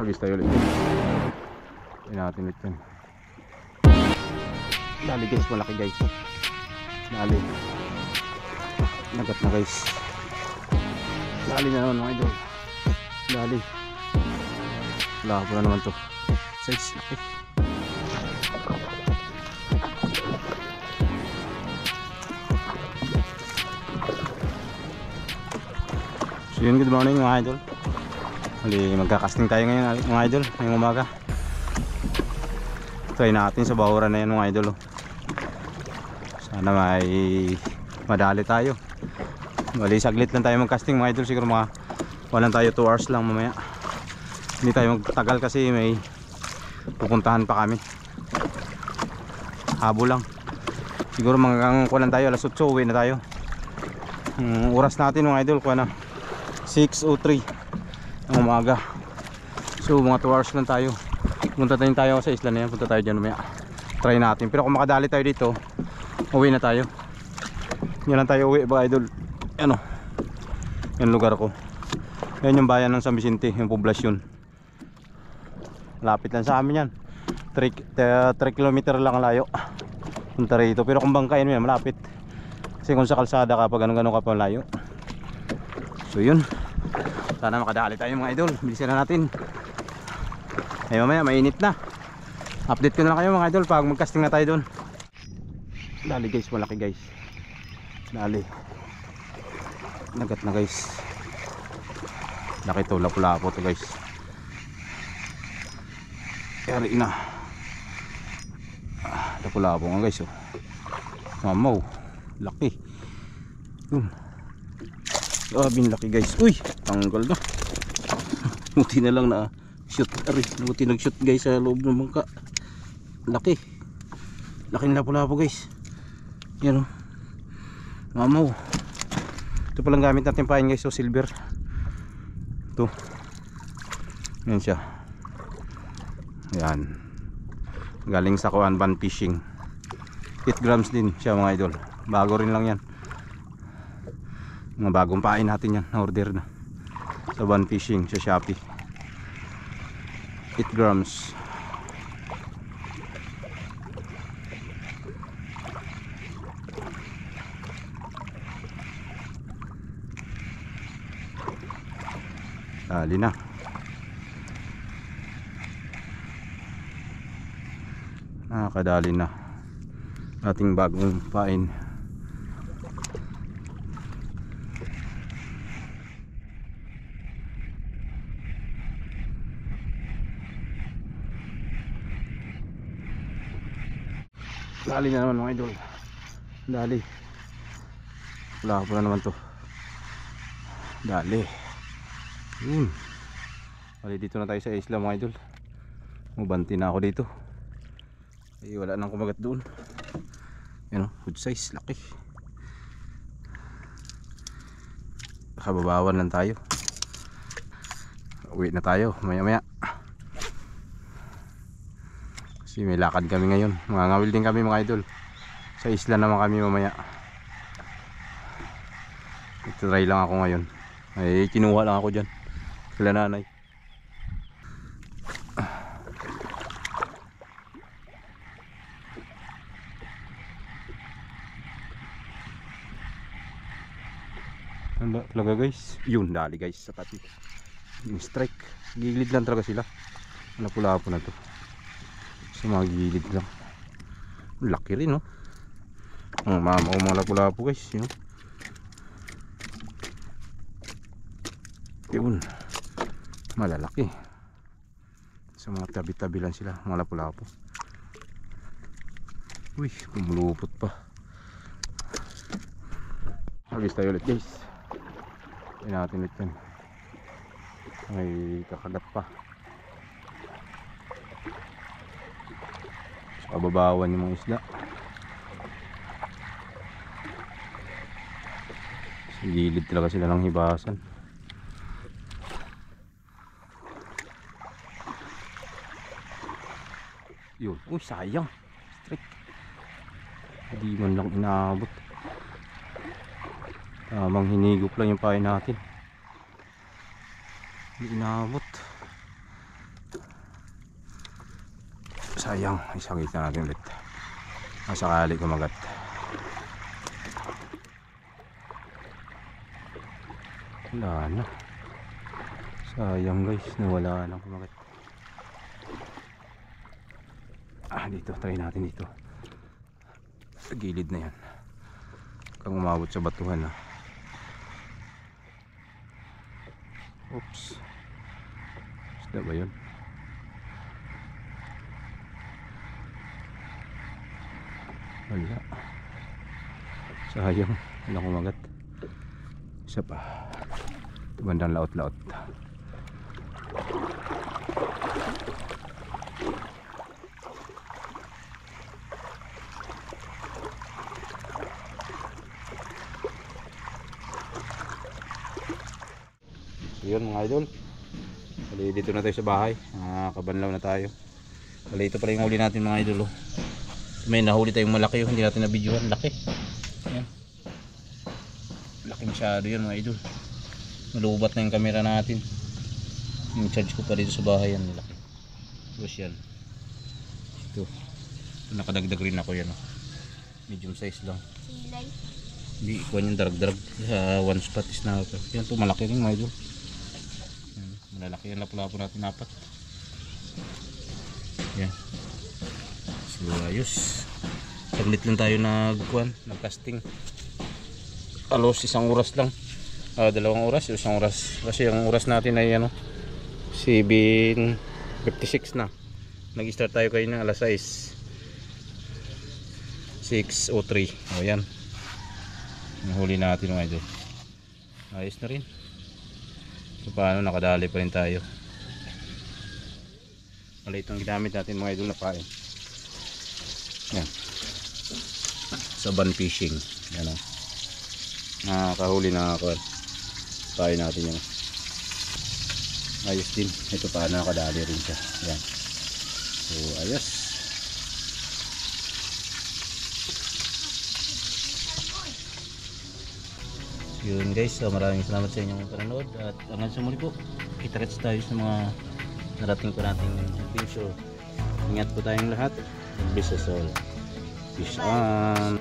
Hagis tayo ulit. Tingnan natin ulit yan. Dali guys, malaki guys. Dali. Nagat na guys. Dali na naman mga idol. Dali. Labo na naman to. Size laki. So yun, good morning mga idol. Magkakasting tayo ngayon mga idol, ngayong umaga. Try natin sa bahuran na yan mga idol. Sana may madali tayo. Bali saglit lang tayo magcasting mga idol. Siguro mga walang tayo 2 hours lang mamaya. Hindi tayo magtagal kasi may pupuntahan pa kami. Habo lang. Siguro hanggang kuwan tayo, alas 8 uwi na tayo. Oras natin mga idol, kuwan na 6:03 ng umaga. So mga 2 hours lang tayo. Punta tayo sa isla na yan. Punta tayo dyan mamaya. Try natin. Pero kung makadali tayo dito, uwi na tayo. Yan lang tayo uwi mga idol. Ano, yan lugar ko. Yan yung bayan ng San Vicente, yung poblasyon. Lapit lang sa amin yan. 3 kilometer lang layo punta rito. Pero kung bangkain mo yan, malapit. Kasi kung sa kalsada ka, pag ganun-ganun ka pa layo. So yun, sana makadali tayo mga idol. Bilisan na natin. Ay mamaya mainit na. Update ko na lang kayo mga idol pag magcasting na tayo doon. Dali guys, malaki guys. Dali. Nagat na guys. Laki to, lapu-lapo to guys. Kaya na. Lapu-lapo nga guys oh. Mamaw. Laki. Grabing laki guys. Uy, tanggal na. Buti na lang na shoot. Buti nag shoot guys sa loob ng bangka. Laki. Laki na lapu-lapo guys. Yan oh. Mamaw. Ito palang gamit natin pain guys. So silver. Ito. Yan siya. Yan. Galing sa kuan ban fishing. 8 grams din siya mga idol. Bago rin lang yan. Mga bagong pain natin yan. Order na. Sa ban fishing sa Shopee. 8 grams. Dali na. Nakakadali na ating bagong pain. Dali na naman mga idol. Dali. Wala pa naman to. Dali. Bali dito na tayo sa isla mga idol. Mubanti na ako dito. Ay wala nang kumagat doon. Yan o, good size, laki. Kababawan lang tayo. Uwi na tayo maya maya. Kasi may lakad kami ngayon. Mangangawil din kami mga idol. Sa isla naman kami mamaya. Try lang ako ngayon. Ay kinuha lang ako dyan kila nanay. Ano talaga guys? Yun, dali guys sa pati. Yung strike. Gilid lang talaga sila. Napula-po na to. Sa mga gilid lang. Laki rin no. Ang mamaw mga lapula-po guys. Yun. Yun. Malalaki. Sa mga tabi-tabi lang sila. Mga lapula-po. Uy, kumulupot pa. Hagis tayo ulit guys. Tingnan natin ulit yan. May kakagat pa. Sa kababawan yung mga isda. Sa gilid talaga sila ng hibasan. Yun. Uy, sayang. Strike. Hindi man lang inaabot. Tamang hinigop lang yung pain natin. Hindi inaabot. sayang, isagit na natin ulit. Masakali kumagat. Wala na. Sayang guys, nawala na kumagat. Dito, try natin dito. Sa gilid na yan. Kung umabot sa batuhan Oops. Isda ba yun? Wala. Sayang, wala kumagat. Isa pa. Bandang laot-laot. Yun mga idol, bali dito na tayo sa bahay, kabanlaw na tayo. Bali ito pala yung huli natin mga idol. May nahuli tayong malaki, hindi natin na-videohan. Laki yan. Laki masyado yun mga idol. Malubat na yung camera natin. Yung charge ko pa dito sa bahay yan, laki. Tapos yan ito, nakadagdag rin ako yan medium size lang. Hindi ikuan yung darag-darag sa one spot is na yan. Ito malaki rin mga idol. Malalaki yung lapu-lapu natin, apat. Yan. So ayos. Saglit lang tayo nag-casting. Alos isang oras lang. 2 oras, isang oras. Kasi yung oras natin ay 7:56 na. Nag-start tayo kayo ng alas 6:03. O yan. Yung huli natin mga idol. Ayos na rin. So paano, nakadali pa rin tayo. Maliit ang ginamit natin mga idol na pain. Yan. Saban fishing. Yan o. Nakahuli na pain natin yan. Ayos din. Ito paano, nakadali rin siya. Yan. So ayos. Yun guys, so maraming salamat sa inyong panonood at hanggang sa muli po, kita-kits tayo sa mga narating ko nating adventure. Ingat po tayong lahat. Peace us all. Peace on.